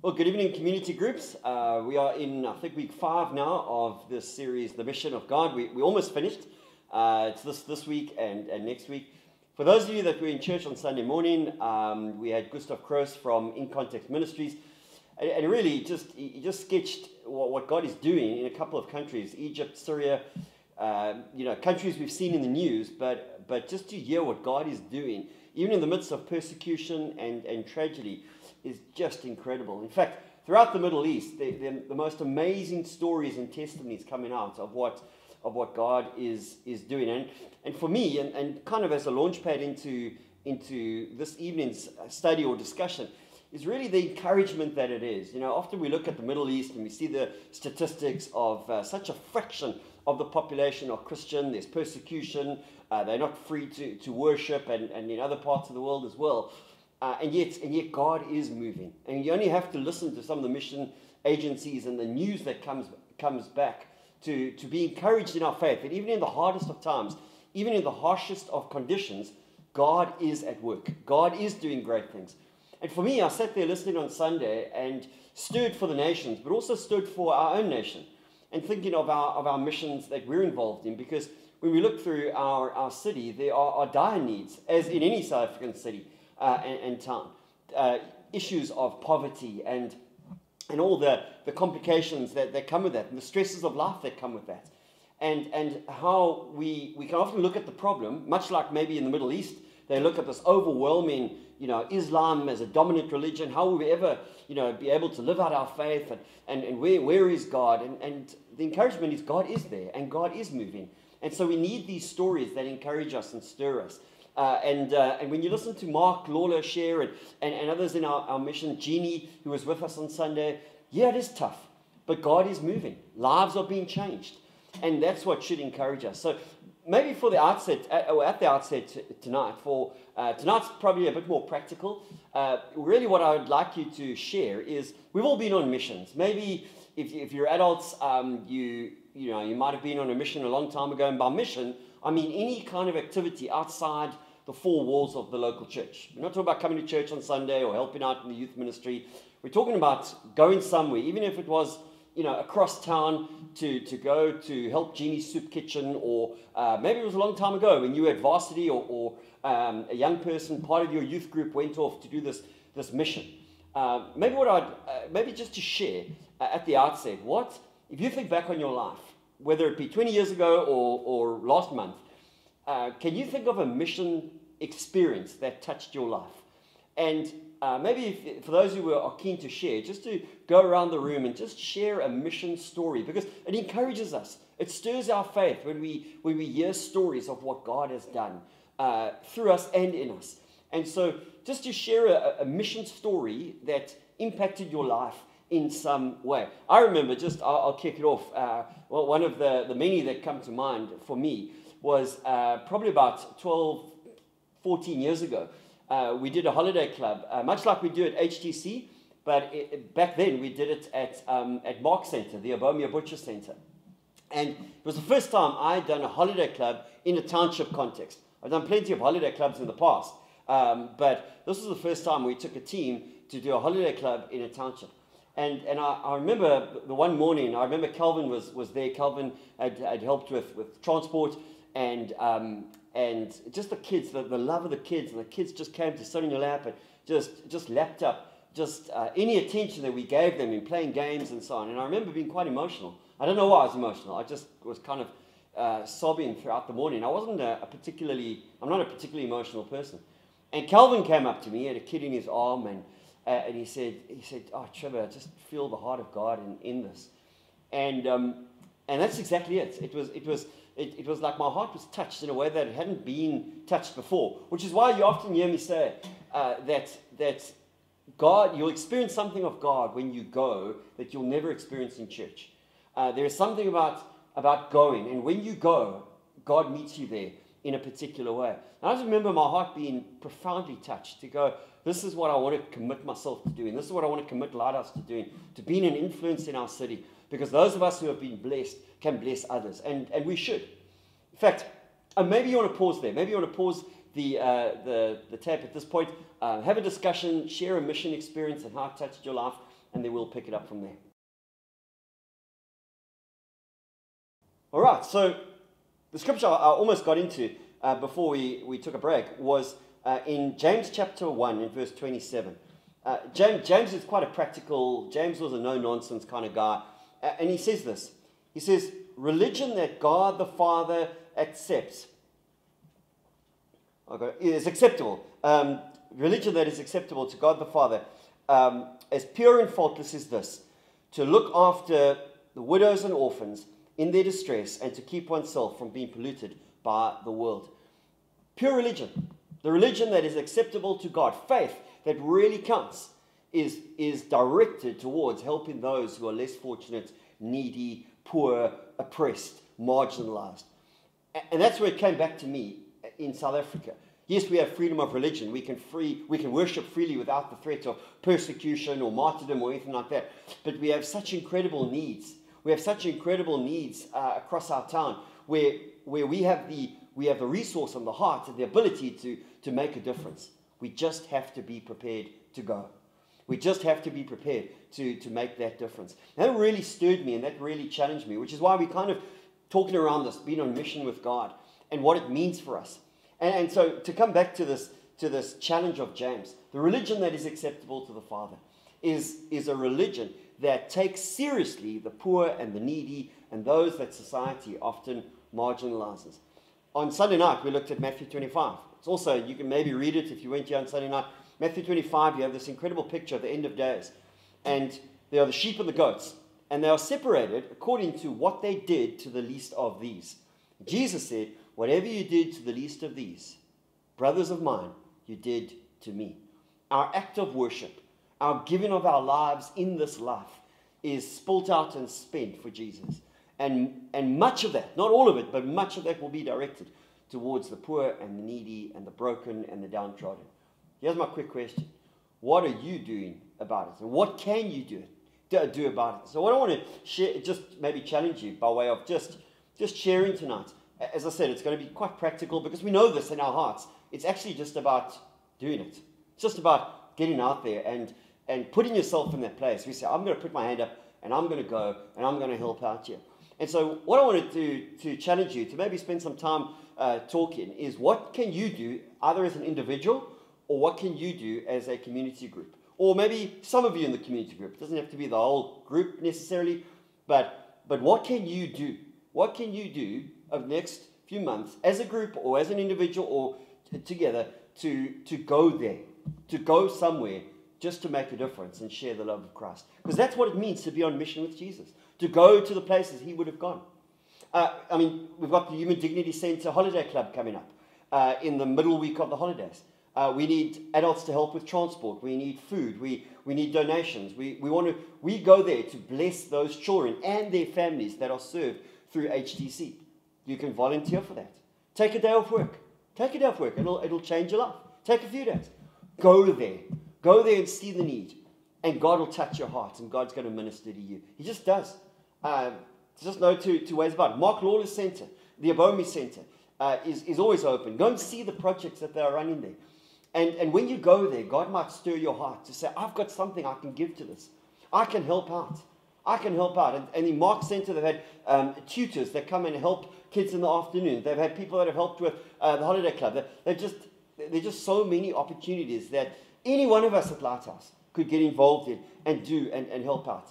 Well, good evening, community groups. We are in, I think, week 5 now of this series, The Mission of God. We almost finished. It's this week and next week. For those of you that were in church on Sunday morning, we had Gustav Kroos from In Context Ministries. And really, he just sketched what God is doing in a couple of countries, Egypt, Syria, countries we've seen in the news, but just to hear what God is doing, even in the midst of persecution and tragedy, is just incredible. In fact, throughout the Middle East, the most amazing stories and testimonies coming out of what God is doing. And for me, and kind of as a launch pad into this evening's study or discussion, is really the encouragement that it is. You know, often we look at the Middle East and we see the statistics of such a fraction of the population are Christian. There's persecution. They're not free to worship, and in other parts of the world as well. And yet God is moving. And you only have to listen to some of the mission agencies and the news that comes back to be encouraged in our faith, that even in the hardest of times, even in the harshest of conditions, God is at work. God is doing great things. And for me, I sat there listening on Sunday and stirred for the nations, but also stirred for our own nation, and thinking of our missions that we're involved in. Because when we look through our city, there are dire needs, as in any South African city and town. Issues of poverty and all the complications that come with that, and the stresses of life that come with that. And how we can often look at the problem, much like maybe in the Middle East, they look at this overwhelming, Islam as a dominant religion. How will we ever, be able to live out our faith? And where is God? And the encouragement is God is there and God is moving. And so we need these stories that encourage us and stir us. And when you listen to Mark Lawler share and others in our mission, Jeannie, who was with us on Sunday, yeah, it is tough, but God is moving. Lives are being changed. And that's what should encourage us. So maybe for the outset, or at the outset tonight, tonight's probably a bit more practical. Really what I would like you to share is, we've all been on missions. Maybe if you're adults, you might have been on a mission a long time ago. And by mission, I mean any kind of activity outside the four walls of the local church. We're not talking about coming to church on Sunday or helping out in the youth ministry. We're talking about going somewhere, even if it was across town to go to help Jeannie's soup kitchen, or maybe it was a long time ago when you were at varsity, or a young person, part of your youth group, went off to do this mission. Maybe just to share at the outset, if you think back on your life, whether it be 20 years ago or last month, can you think of a mission experience that touched your life? And maybe for those who are keen to share, just to go around the room and just share a mission story, because it encourages us. It stirs our faith when we hear stories of what God has done through us and in us. And so just to share a mission story that impacted your life in some way. I remember, I'll kick it off. One of the many that come to mind for me was probably about 12, 14 years ago. We did a holiday club, much like we do at HTC, but back then we did it at Marc Center, the Obomia Butcher Center. And it was the first time I'd done a holiday club in a township context. I've done plenty of holiday clubs in the past, but this was the first time we took a team to do a holiday club in a township. And I remember the one morning, I remember Calvin was there. Calvin had helped with transport, and just the kids, the love of the kids, and the kids just came to sit in your lap and just lapped up any attention that we gave them in playing games and so on. And I remember being quite emotional. I don't know why I was emotional. I just was kind of sobbing throughout the morning. I'm not a particularly emotional person. And Calvin came up to me, he had a kid in his arm, and he said, "Oh, Trevor, I just feel the heart of God in this." And that's exactly it. It was like my heart was touched in a way that it hadn't been touched before, which is why you often hear me say that God, you'll experience something of God when you go that you'll never experience in church. There is something about going, and when you go, God meets you there in a particular way. And I just remember my heart being profoundly touched to go, this is what I want to commit myself to doing. This is what I want to commit Lighthouse to doing, to being an influence in our city. Because those of us who have been blessed can bless others. And we should. In fact, maybe you want to pause there. Maybe you want to pause the tape at this point. Have a discussion, share a mission experience and how it touched your life, and then we'll pick it up from there. All right, so the scripture I almost got into before we took a break was in James chapter 1 in verse 27. James is quite a practical, James was a no-nonsense kind of guy, and he says this. He says, religion that God the Father accepts is acceptable. Religion that is acceptable to God the Father as pure and faultless is this: to look after the widows and orphans in their distress and to keep oneself from being polluted by the world. Pure religion, the religion that is acceptable to God, faith that really counts, is directed towards helping those who are less fortunate, needy, poor, oppressed, marginalized. And that's where it came back to me in South Africa. Yes, we have freedom of religion. We can worship freely without the threat of persecution or martyrdom or anything like that. But we have such incredible needs. We have such incredible needs across our town where we have the resource and the heart and the ability to make a difference. We just have to be prepared to go. We just have to be prepared to make that difference. And that really stirred me and that really challenged me, which is why we're kind of talking around this, being on mission with God and what it means for us. And so to come back to this challenge of James, the religion that is acceptable to the Father is a religion that takes seriously the poor and the needy and those that society often marginalizes. On Sunday night, we looked at Matthew 25. It's also, you can maybe read it if you went here on Sunday night. Matthew 25, you have this incredible picture of the end of days. And there are the sheep and the goats. And they are separated according to what they did to the least of these. Jesus said, whatever you did to the least of these, brothers of mine, you did to me. Our act of worship, our giving of our lives in this life is spilt out and spent for Jesus. And much of that, not all of it, but much of that will be directed towards the poor and the needy and the broken and the downtrodden. Here's my quick question. What are you doing about it? And what can you do about it? So what I want to share, just maybe challenge you by way of just sharing tonight. As I said, it's going to be quite practical because we know this in our hearts. It's actually just about doing it. It's just about getting out there and putting yourself in that place. We say, I'm going to put my hand up and I'm going to go and I'm going to help out here. And so what I wanted to challenge you to maybe spend some time talking is what can you do either as an individual or what can you do as a community group? Or maybe some of you in the community group. It doesn't have to be the whole group necessarily, but what can you do? What can you do over the next few months as a group or as an individual or together to go there, to go somewhere just to make a difference and share the love of Christ? Because that's what it means to be on mission with Jesus, to go to the places he would have gone. We've got the Human Dignity Centre Holiday Club coming up in the middle week of the holidays. We need adults to help with transport. We need food. We need donations. We go there to bless those children and their families that are served through HTC. You can volunteer for that. Take a day off work. Take a day off work. It'll change your life. Take a few days. Go there. Go there and see the need. And God will touch your heart and God's going to minister to you. He just does. Just no two ways about it. Mark Lawless Centre, the Abomi Centre, is always open. Go and see the projects that they are running there. And when you go there, God might stir your heart to say, I've got something I can give to this. I can help out. I can help out. And in Mark's Centre, they've had tutors that come and help kids in the afternoon. They've had people that have helped with the Holiday Club. There's just so many opportunities that any one of us at Lighthouse could get involved in and do and help out.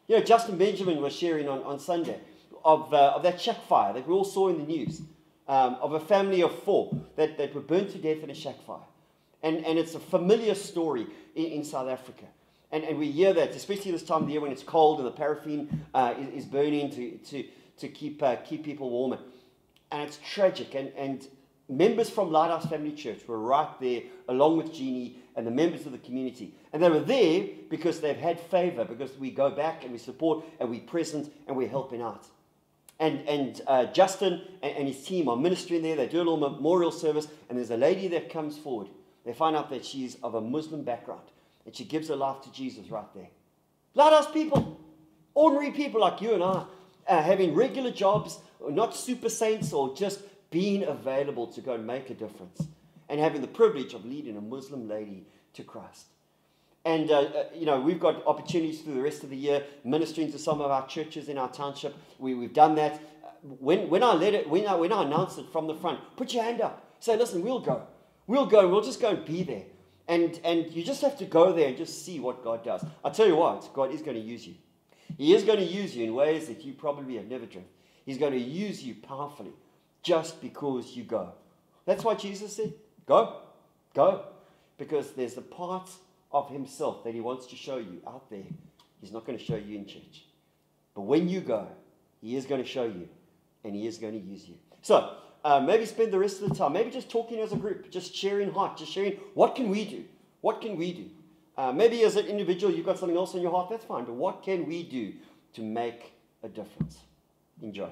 You know, Justin Benjamin was sharing on Sunday of that shack fire that we all saw in the news, of a family of 4 that were burnt to death in a shack fire. And it's a familiar story in South Africa. And we hear that, especially this time of the year when it's cold and the paraffin is burning to keep people warmer. And it's tragic. And members from Lighthouse Family Church were right there along with Jeannie and the members of the community. And they were there because they've had favor, because we go back and we support and we're present and we're helping out. And Justin and his team are ministering there. They do a little memorial service. And there's a lady that comes forward. They find out that she's of a Muslim background. And she gives her life to Jesus right there. Lighthouse people, ordinary people like you and I, having regular jobs, not super saints, or just being available to go and make a difference. and having the privilege of leading a Muslim lady to Christ. And, we've got opportunities through the rest of the year ministering to some of our churches in our township. We've done that. When I announced it from the front, put your hand up. Say, listen, we'll go. We'll just go and be there. And you just have to go there and just see what God does. I'll tell you what, God is going to use you. He is going to use you in ways that you probably have never dreamed. He's going to use you powerfully just because you go. That's why Jesus said, go. Because there's a part of himself that he wants to show you out there. He's not going to show you in church. But when you go, he is going to show you, and he is going to use you. So, maybe spend the rest of the time, maybe just talking as a group, just sharing heart, just sharing, what can we do? What can we do? Maybe as an individual, you've got something else on your heart, that's fine. But what can we do to make a difference? Enjoy.